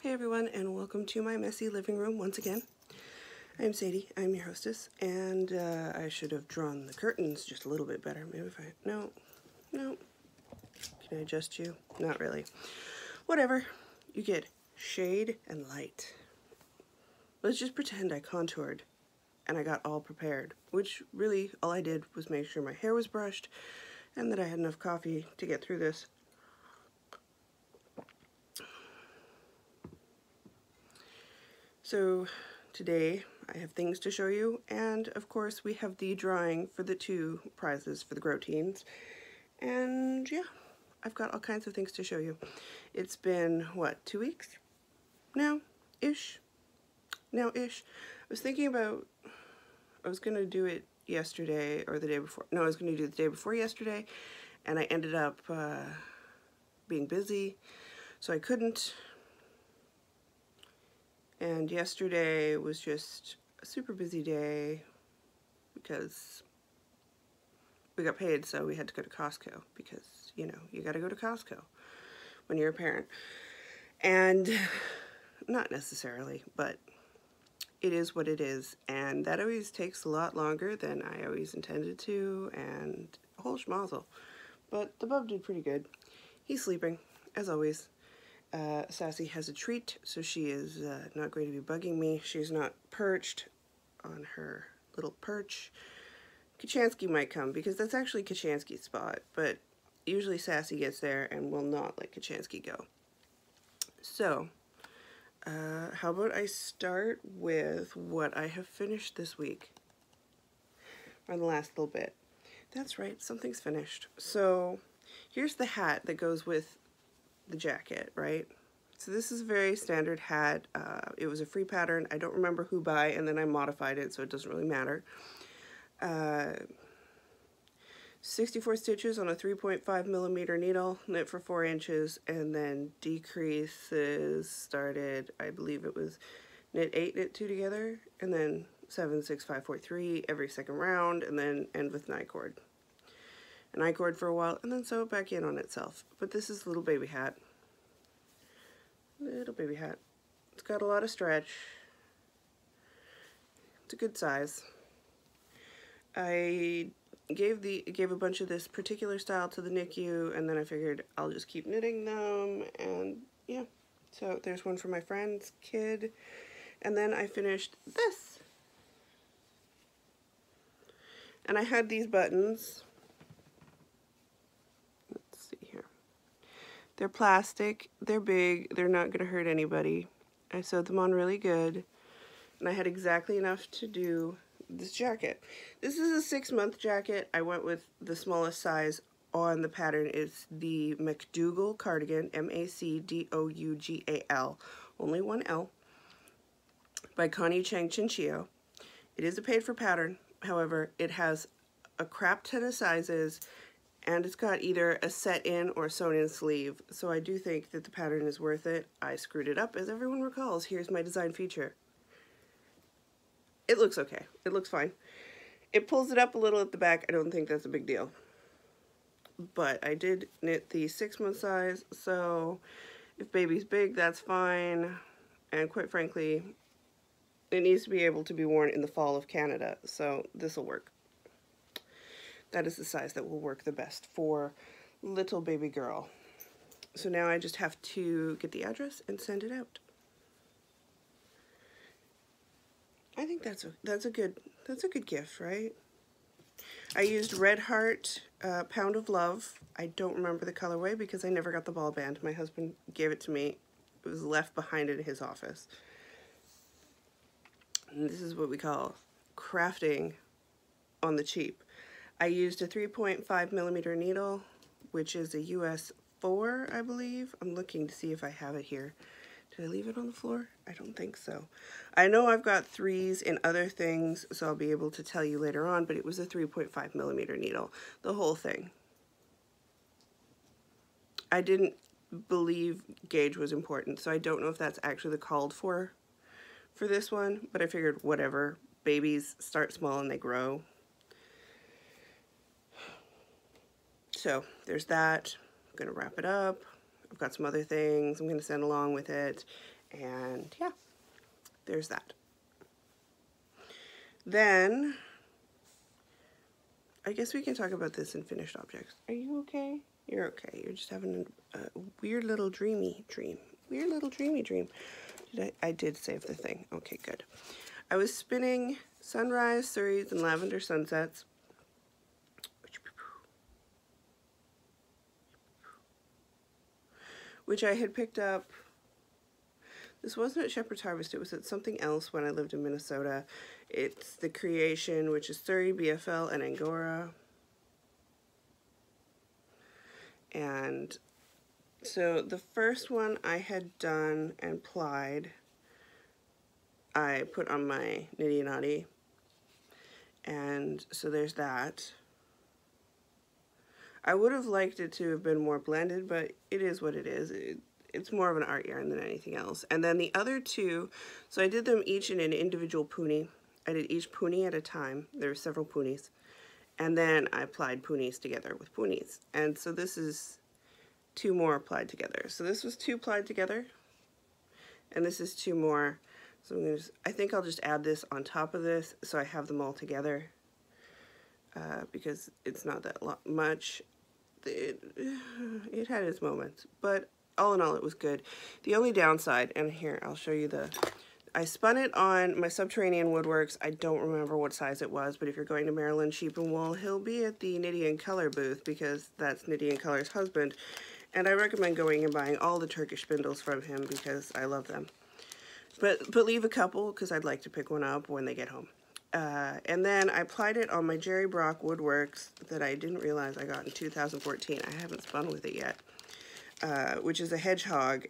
Hey everyone, and welcome to my messy living room once again. I'm Sadie, I'm your hostess, and I should have drawn the curtains just a little bit better. Maybe if no. Can I adjust you? Not really. Whatever, you get shade and light. Let's just pretend I contoured and I got all prepared, which really all I did was make sure my hair was brushed and that I had enough coffee to get through this. So today I have things to show you, and of course we have the drawing for the 2 prizes for the Grow Teens, and yeah, I've got all kinds of things to show you. It's been, what, 2 weeks? Now-ish? Now-ish. I was thinking about, I was going to do it yesterday or the day before. No, I was going to do it the day before yesterday, and I ended up being busy, so I couldn't. And yesterday was just a super busy day because we got paid, so we had to go to Costco because, you know, you got to go to Costco when you're a parent. And not necessarily, but it is what it is. And that always takes a lot longer than I always intended to, and a whole schmozzle. But the bub did pretty good. He's sleeping, as always. Sassy has a treat, so she is not going to be bugging me. She's not perched on her little perch. Kachansky might come, because that's actually Kachansky's spot, but usually Sassy gets there and will not let Kachansky go. So, how about I start with what I have finished this week, or the last little bit. That's right, something's finished. So, here's the hat that goes with the jacket, right? So this is a very standard hat. It was a free pattern. I don't remember who by, and then I modified it, so it doesn't really matter. 64 stitches on a 3.5 millimeter needle, knit for 4 inches, and then decreases started, I believe it was knit 8, knit 2 together, and then 7, 6, 5, 4, 3 every second round, and then end with an I-cord. An I-cord for a while, and then sew it back in on itself. But this is a little baby hat. Little baby hat. It's got a lot of stretch. It's a good size. I gave a bunch of this particular style to the NICU, and then I figured I'll just keep knitting them, and yeah. So there's one for my friend's kid, and then I finished this. And I had these buttons. They're plastic, they're big, they're not going to hurt anybody. I sewed them on really good, and I had exactly enough to do this jacket. This is a 6-month jacket. I went with the smallest size on the pattern. It's the MacDougall cardigan, M-A-C-D-O-U-G-A-L, only one L, by Connie Chang Chinchio. It is a paid for pattern, however, it has a crap ton of sizes, and it's got either a set-in or sewn-in sleeve, so I do think that the pattern is worth it. I screwed it up, as everyone recalls. Here's my design feature. It looks okay. It looks fine. It pulls it up a little at the back. I don't think that's a big deal. But I did knit the 6-month size, so if baby's big, that's fine. And quite frankly, it needs to be able to be worn in the fall of Canada, so this will work. That is the size that will work the best for little baby girl. So now I just have to get the address and send it out. I think that's a good gift, right? I used Red Heart Pound of Love. I don't remember the colorway because I never got the ball band. My husband gave it to me. It was left behind in his office. And this is what we call crafting on the cheap. I used a 3.5 millimeter needle, which is a US 4, I believe. I'm looking to see if I have it here. Did I leave it on the floor? I don't think so. I know I've got 3s in other things, so I'll be able to tell you later on, but it was a 3.5 millimeter needle, the whole thing. I didn't believe gauge was important, so I don't know if that's actually called for this one, but I figured whatever. Babies start small and they grow. So there's that. I'm going to wrap it up. I've got some other things I'm going to send along with it. And yeah, there's that. Then, I guess we can talk about this in finished objects. Are you okay? You're okay. You're just having a weird little dreamy dream. Weird little dreamy dream. I did save the thing. Okay, good. I was spinning sunrise, surreys, and lavender sunsets. Which I had picked up. This wasn't at Shepherd's Harvest, it was at something else when I lived in Minnesota. It's the Creation, which is Surrey, BFL, and Angora. And so the first one I had done and plied, I put on my Nitty Naughty. And so there's that. I would have liked it to have been more blended, but it is what it is. It's more of an art yarn than anything else. And then the other two, so I did them each in an individual poonie. I did each poonie at a time. There were several poonies. And then I applied poonies together with poonies. And so this is 2 more applied together. So this was 2 applied together. And this is 2 more. So I'm gonna I think I'll just add this on top of this so I have them all together. Because it's not that much. It had its moments. But all in all, it was good. The only downside, and here, I'll show you I spun it on my Subterranean Woodworks. I don't remember what size it was, but if you're going to Maryland Sheep and Wool, he'll be at the Knitty and Color booth because that's Knitty and Color's husband. And I recommend going and buying all the Turkish spindles from him because I love them. But leave a couple because I'd like to pick one up when they get home. And then I applied it on my Jerry Brock Woodworks that I didn't realize I got in 2014. I haven't spun with it yet. Which is a hedgehog,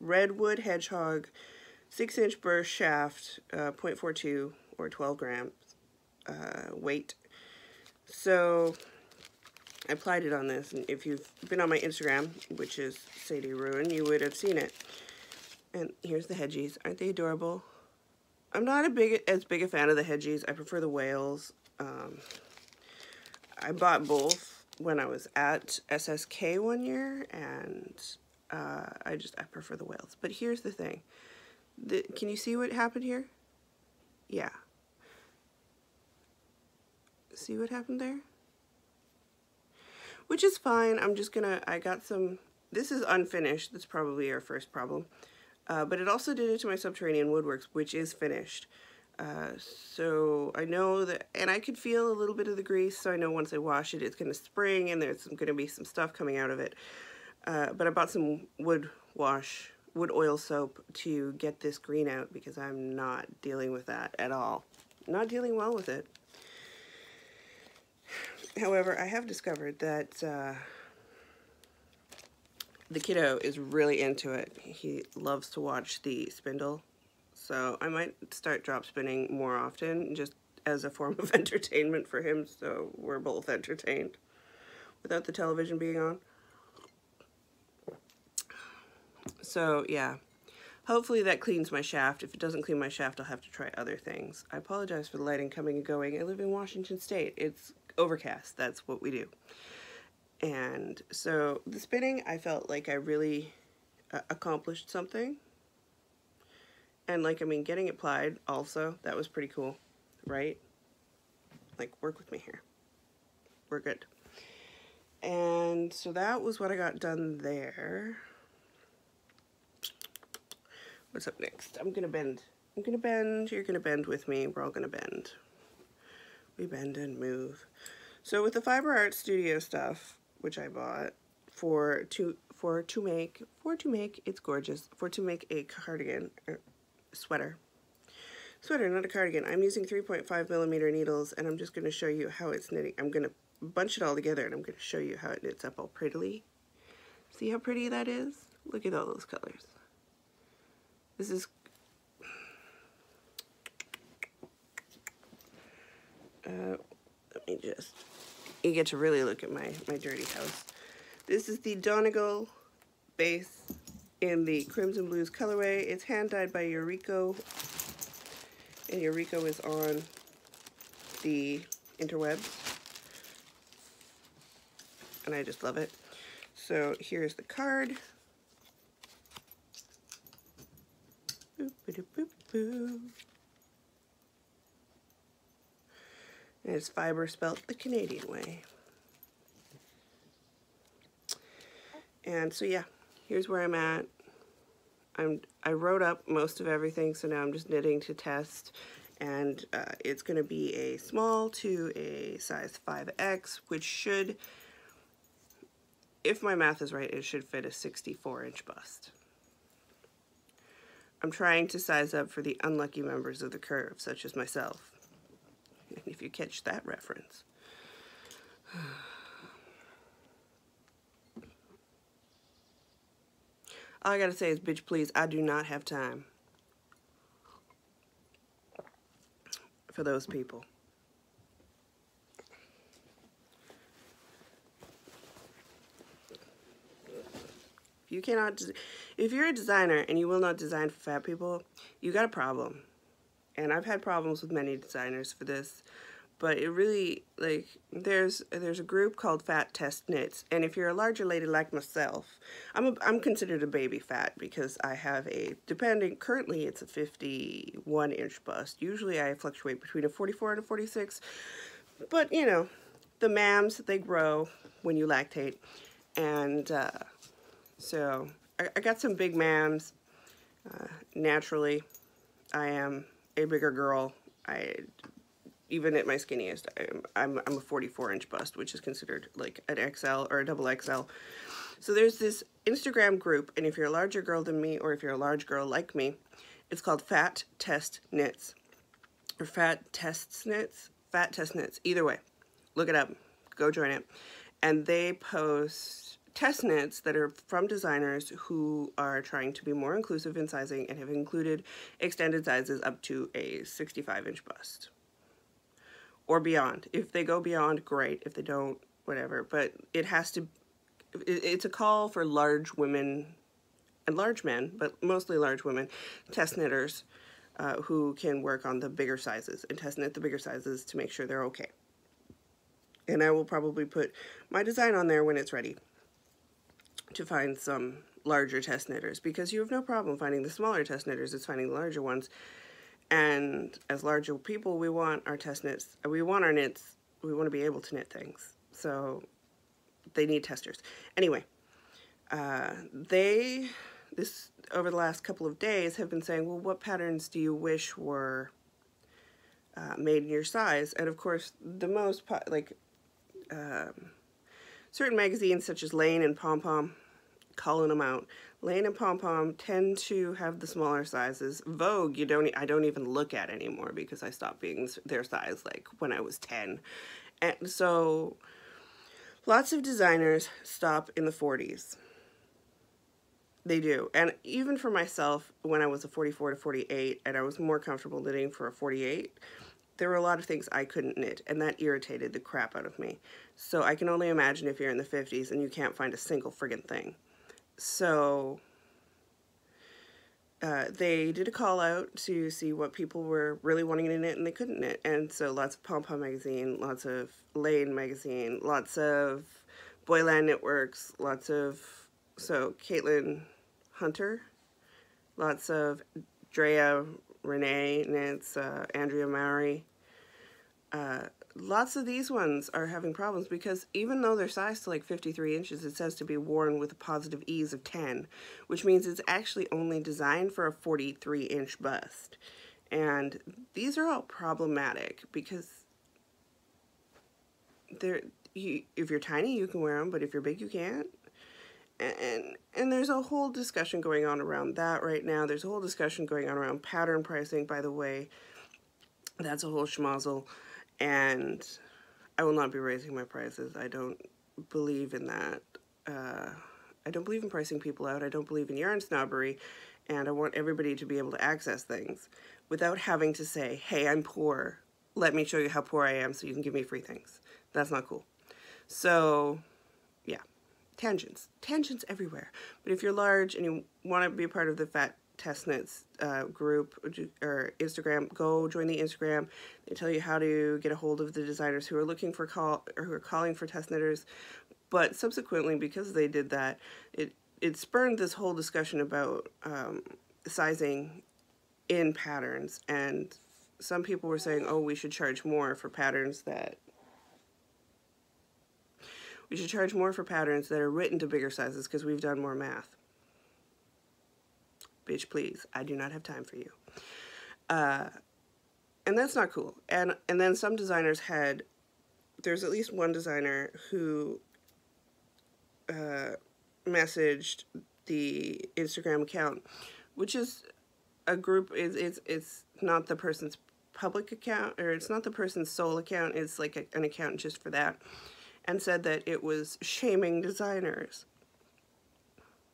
redwood hedgehog, 6-inch burst shaft, 0.42 or 12 grams weight. So I applied it on this, and if you've been on my Instagram, which is SadieRuin, you would have seen it. And here's the hedgies. Aren't they adorable? I'm not as big a fan of the hedgies. I prefer the whales. I bought both when I was at SSK one year, and I prefer the whales. But here's the thing. Can you see what happened here? Yeah. See what happened there? Which is fine. I'm just gonna, I got some, this is unfinished. That's probably our first problem. But it also did it to my Subterranean Woodworks, which is finished. So I know that, and I could feel a little bit of the grease, so I know once I wash it, it's going to spring and there's going to be some stuff coming out of it. But I bought some wood oil soap to get this green out because I'm not dealing with that at all. Not dealing well with it. However, I have discovered that the kiddo is really into it. He loves to watch the spindle. So I might start drop spinning more often just as a form of entertainment for him, so we're both entertained without the television being on. So yeah, hopefully that cleans my shaft. If it doesn't clean my shaft, I'll have to try other things. I apologize for the lighting coming and going. I live in Washington State. It's overcast. That's what we do. And so the spinning, I felt like I really accomplished something. And like, I mean, getting it plied also, that was pretty cool, right? Like, work with me here. We're good. And so that was what I got done there. What's up next? I'm gonna bend. I'm gonna bend. You're gonna bend with me. We're all gonna bend. We bend and move. So with the Fiber Art Studio stuff, which I bought to make, it's gorgeous, to make a cardigan, sweater, not a cardigan. I'm using 3.5mm needles, and I'm just going to show you how it's knitting. I'm going to bunch it all together, and I'm going to show you how it knits up all prettily. See how pretty that is? Look at all those colors. This is, let me just, you get to really look at my dirty house. This is the Donegal base in the Crimson Blues colorway. It's hand dyed by Eureka, and Eureka is on the interwebs, and I just love it. So here's the card. Boop-a-doop-boop-boo. And it's fiber spelt the Canadian way. And so yeah, here's where I'm at. I wrote up most of everything, so now I'm just knitting to test. And it's going to be a small to a size 5X, which should, if my math is right, it should fit a 64-inch bust. I'm trying to size up for the unlucky members of the curve, such as myself. If you catch that reference. All I gotta say is, bitch, please, I do not have time for those people. If you're a designer and you will not design for fat people, you got a problem. And I've had problems with many designers for this, but it really, like, there's a group called Fat Test Knits, and if you're a larger lady like myself, I'm considered a baby fat because I have currently it's a 51-inch bust. Usually I fluctuate between a 44 and a 46, but you know, the mams, they grow when you lactate, and so I got some big mams. Naturally, I am a bigger girl. Even at my skinniest, I'm a 44-inch bust, which is considered like an XL or a double XL. So there's this Instagram group, and if you're a larger girl than me, or if you're a large girl like me, it's called Fat Test Knits, or Fat Test Knits, Fat Test Knits. Either way, look it up, go join it, and they post test knits that are from designers who are trying to be more inclusive in sizing and have included extended sizes up to a 65-inch bust. Or beyond. If they go beyond, great. If they don't, whatever. But it has to, it's a call for large women and large men, but mostly large women, test knitters who can work on the bigger sizes and test knit the bigger sizes to make sure they're okay. And I will probably put my design on there when it's ready to find some larger test knitters, because you have no problem finding the smaller test knitters, it's finding the larger ones. And as larger people, we want our test knits, we want our knits, we want to be able to knit things. So they need testers. Anyway, over the last couple of days have been saying, well, what patterns do you wish were made in your size? And of course, the most, certain magazines such as Lane and Pom Pom, calling them out. Lane and Pom Pom tend to have the smaller sizes. Vogue, I don't even look at anymore because I stopped being their size like when I was 10. And so lots of designers stop in the 40s. They do. And even for myself, when I was a 44 to 48 and I was more comfortable knitting for a 48, there were a lot of things I couldn't knit, and that irritated the crap out of me. So I can only imagine if you're in the 50s and you can't find a single friggin' thing. So they did a call out to see what people were really wanting to knit and they couldn't knit. And so lots of Pom Pom magazine, lots of Lane magazine, lots of Boyland Knitworks, so Caitlin Hunter, lots of Drea Renee knits, Andrea Mowry. Lots of these ones are having problems because even though they're sized to like 53 inches, it says to be worn with a positive ease of 10, which means it's actually only designed for a 43-inch bust. And these are all problematic because if you're tiny, you can wear them, but if you're big, you can't. And there's a whole discussion going on around that right now. There's a whole discussion going on around pattern pricing, by the way. That's a whole schmozzle. And I will not be raising my prices. I don't believe in that. I don't believe in pricing people out. I don't believe in yarn snobbery. And I want everybody to be able to access things without having to say, hey, I'm poor. Let me show you how poor I am so you can give me free things. That's not cool. So, yeah. Tangents everywhere. But if you're large and you want to be a part of the Fat Test Knits group or Instagram, go join the Instagram. They tell you how to get a hold of the designers who are looking for who are calling for test knitters. But subsequently, because they did that, it spurned this whole discussion about sizing in patterns, and some people were saying, oh, we should charge more for patterns that are written to bigger sizes because we've done more math. Bitch, please, I do not have time for you. And that's not cool. And then some designers there's at least one designer who messaged the Instagram account, which is a group, it's not the person's public account, or it's not the person's sole account, it's like an account just for that, and said that it was shaming designers.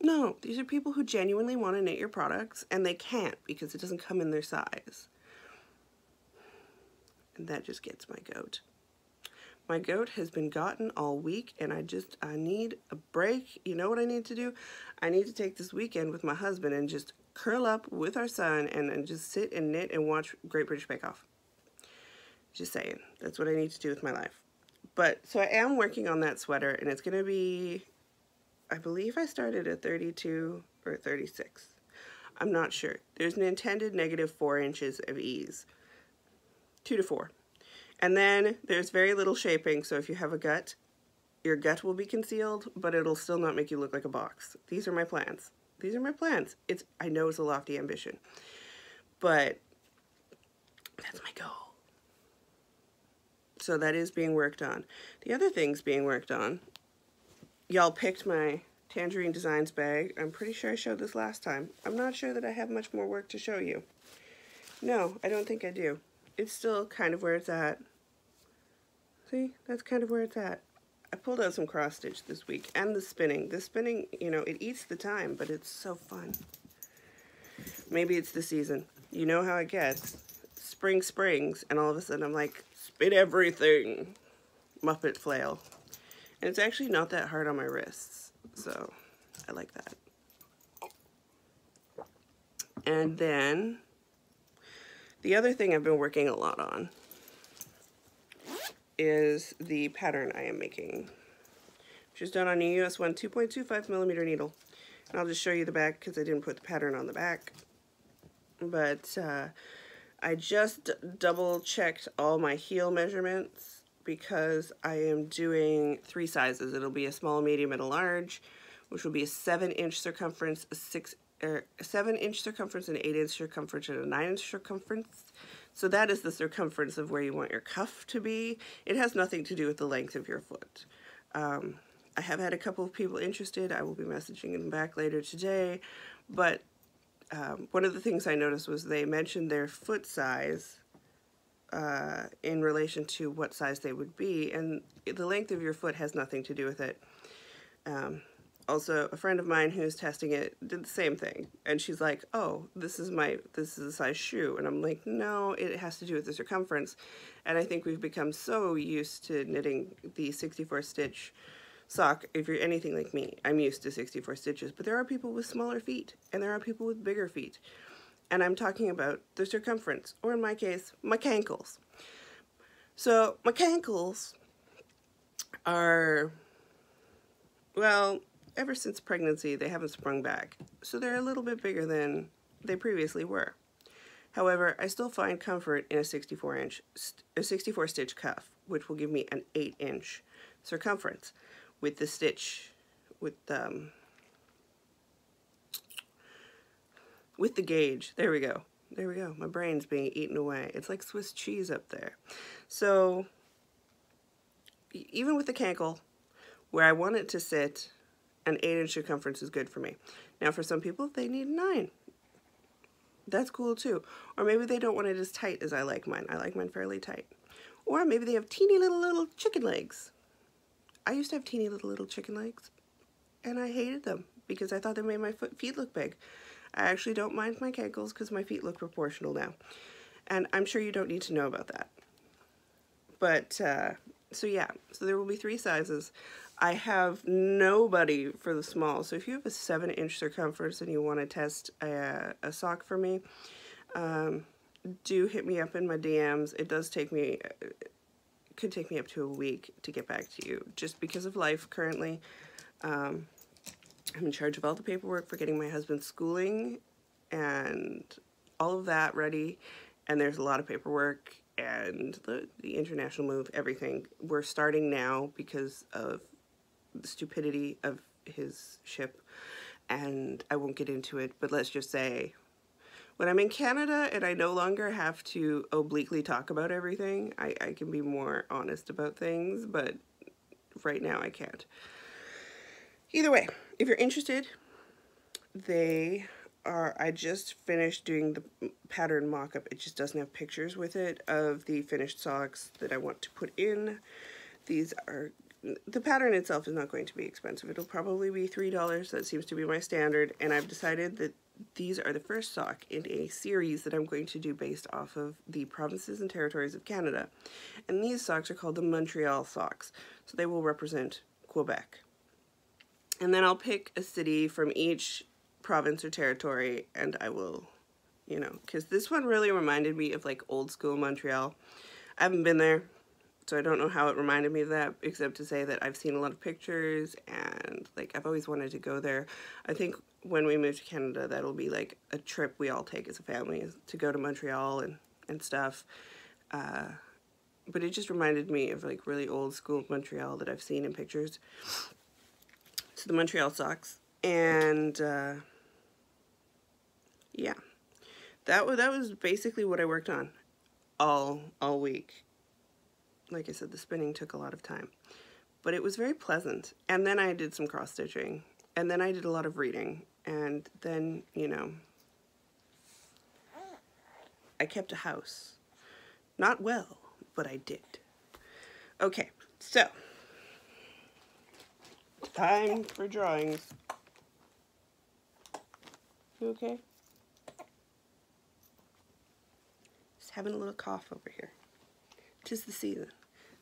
No, these are people who genuinely want to knit your products, and they can't because it doesn't come in their size. And that just gets my goat. My goat has been gotten all week, and I need a break. You know what I need to do? I need to take this weekend with my husband and just curl up with our son and just sit and knit and watch Great British Bake Off. Just saying. That's what I need to do with my life. But, so I am working on that sweater, and it's going to be, I believe I started at 32 or 36. I'm not sure. There's an intended -4 inches of ease. 2 to 4. And then there's very little shaping, so if you have a gut, your gut will be concealed, but it'll still not make you look like a box. These are my plans. These are my plans. I know it's a lofty ambition, but that's my goal. So that is being worked on. The other things being worked on, y'all picked my Tangerine Designs bag. I'm pretty sure I showed this last time. I'm not sure that I have much more work to show you. No, I don't think I do. It's still kind of where it's at. See, that's kind of where it's at. I pulled out some cross stitch this week, and the spinning. The spinning, you know, it eats the time, but it's so fun. Maybe it's the season. You know how it gets. Spring springs, and all of a sudden I'm like, spin everything. Muppet flail. And it's actually not that hard on my wrists, so I like that. And then the other thing I've been working a lot on is the pattern I am making, which is done on a US 1 2.25 millimeter needle. And I'll just show you the back because I didn't put the pattern on the back. But I just double checked all my heel measurements because I am doing 3 sizes. It'll be a small, medium, and a large, which will be a 7-inch circumference, a 7-inch circumference, an 8-inch circumference, and a 9-inch circumference. So that is the circumference of where you want your cuff to be. It has nothing to do with the length of your foot. I have had a couple of people interested. I will be messaging them back later today. But one of the things I noticed was they mentioned their foot size in relation to what size they would be. And the length of your foot has nothing to do with it. Also, a friend of mine who's testing it did the same thing, and she's like, oh, this is a size shoe, and I'm like, no, it has to do with the circumference. And I think we've become so used to knitting the 64 stitch sock. If you're anything like me, I'm used to 64 stitches, but there are people with smaller feet, and there are people with bigger feet, and I'm talking about the circumference, or in my case, my cankles. So my cankles are, well, ever since pregnancy, they haven't sprung back, so they're a little bit bigger than they previously were. However, I still find comfort in a 64 stitch cuff, which will give me an 8-inch circumference with the stitch, with the gauge. There we go. There we go. My brain's being eaten away. It's like Swiss cheese up there. So even with the cankle, where I want it to sit, an 8-inch circumference is good for me. Now, for some people, they need 9. That's cool too. Or maybe they don't want it as tight as I like mine. I like mine fairly tight. Or maybe they have teeny little chicken legs. I used to have teeny little chicken legs, and I hated them because I thought they made my feet look big. I actually don't mind my cankles because my feet look proportional now. And I'm sure you don't need to know about that. But, so yeah, so there will be 3 sizes. I have nobody for the small, so if you have a 7-inch circumference and you want to test a sock for me, do hit me up in my DMs. It does take me, could take me up to a week to get back to you, just because of life currently. I'm in charge of all the paperwork for getting my husband's schooling and all of that ready, and there's a lot of paperwork and the international move, everything. We're starting now because of the stupidity of his ship, and I won't get into it, but let's just say when I'm in Canada and I no longer have to obliquely talk about everything, I can be more honest about things, but right now I can't. Either way, if you're interested, I just finished doing the pattern mock-up. It just doesn't have pictures with it of the finished socks that I want to put in. The pattern itself is not going to be expensive. It'll probably be $3. That seems to be my standard, and I've decided that these are the first sock in a series that I'm going to do based off of the provinces and territories of Canada. And these socks are called the Montreal socks, so they will represent Quebec. And then I'll pick a city from each province or territory, and I will, you know, because this one really reminded me of like old school Montreal. I haven't been there, so I don't know how it reminded me of that, except to say that I've seen a lot of pictures, and like I've always wanted to go there. I think when we move to Canada, that'll be like a trip we all take as a family, to go to Montreal and stuff. But it just reminded me of like really old school Montreal that I've seen in pictures. So the Montreal socks, and yeah, that was basically what I worked on all week. Like I said, the spinning took a lot of time, but it was very pleasant. And then I did some cross stitching, and then I did a lot of reading, and then, you know, I kept a house. Not well, but I did. Okay, so time for drawings. You okay? Just having a little cough over here. 'Tis the season.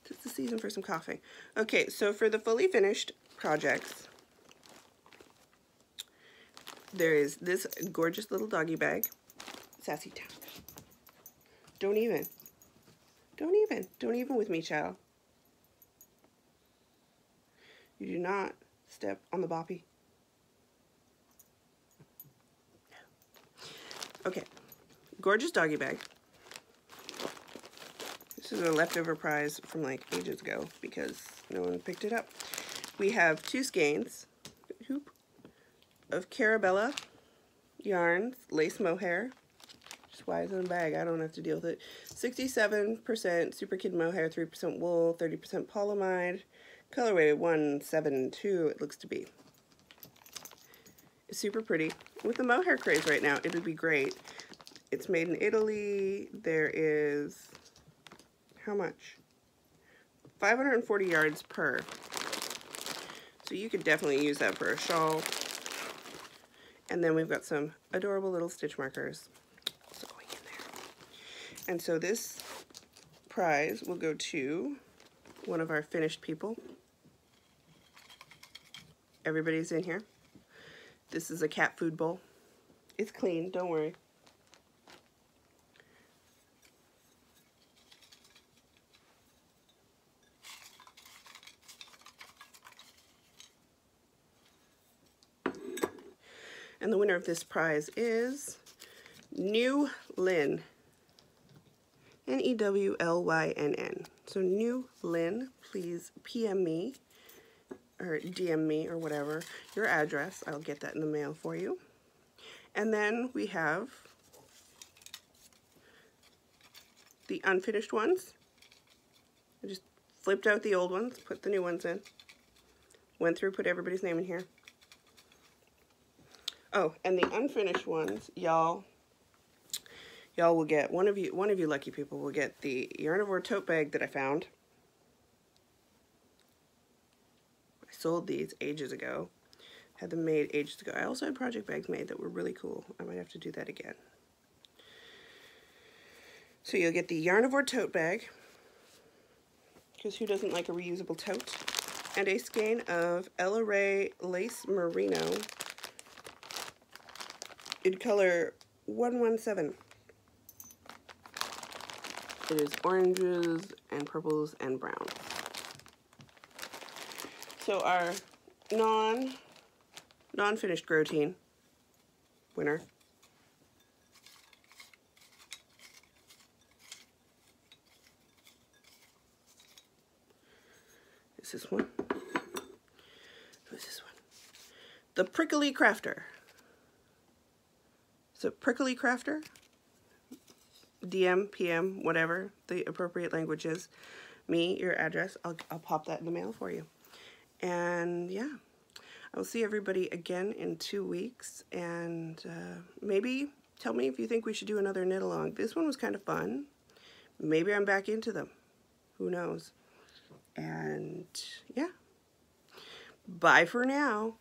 'Tis the season for some coughing. Okay, so for the fully finished projects, there is this gorgeous little doggy bag. Sassy town. Don't even with me, child. You do not step on the boppy. Okay, gorgeous doggy bag. This is a leftover prize from like ages ago because no one picked it up. We have 2 skeins of Carabella yarns, lace mohair. Just why is it in a bag? I don't have to deal with it. 67% Super Kid mohair, 3% wool, 30% polyamide. Colorway 172, it looks to be. It's super pretty. With the mohair craze right now, it would be great. It's made in Italy. There is, how much? 540 yards per. So you could definitely use that for a shawl. And then we've got some adorable little stitch markers also going in there. And so this prize will go to one of our finished people. Everybody's in here. This is a cat food bowl. It's clean, don't worry. And the winner of this prize is New Lynn. Newlynn. So New Lynn, please PM me or DM me or whatever your address. I'll get that in the mail for you. And then we have the unfinished ones. I just flipped out the old ones, put the new ones in. Went through, put everybody's name in here. Oh, and the unfinished ones, y'all will get, one of you lucky people will get the Yarnivore tote bag that I found. I sold these ages ago. Had them made ages ago. I also had project bags made that were really cool. I might have to do that again. So you'll get the Yarnivore tote bag, because who doesn't like a reusable tote? And a skein of Ella Ray Lace Merino in color 117. It is oranges and purples and browns. So our non-finished grotine winner What's this one? What's this one? The Prickly Crafter. So Prickly Crafter, DM, PM, whatever the appropriate language is. Me, your address, I'll pop that in the mail for you. And yeah, I will see everybody again in 2 weeks. And maybe tell me if you think we should do another knit along. This one was kind of fun. Maybe I'm back into them. Who knows? And yeah, bye for now.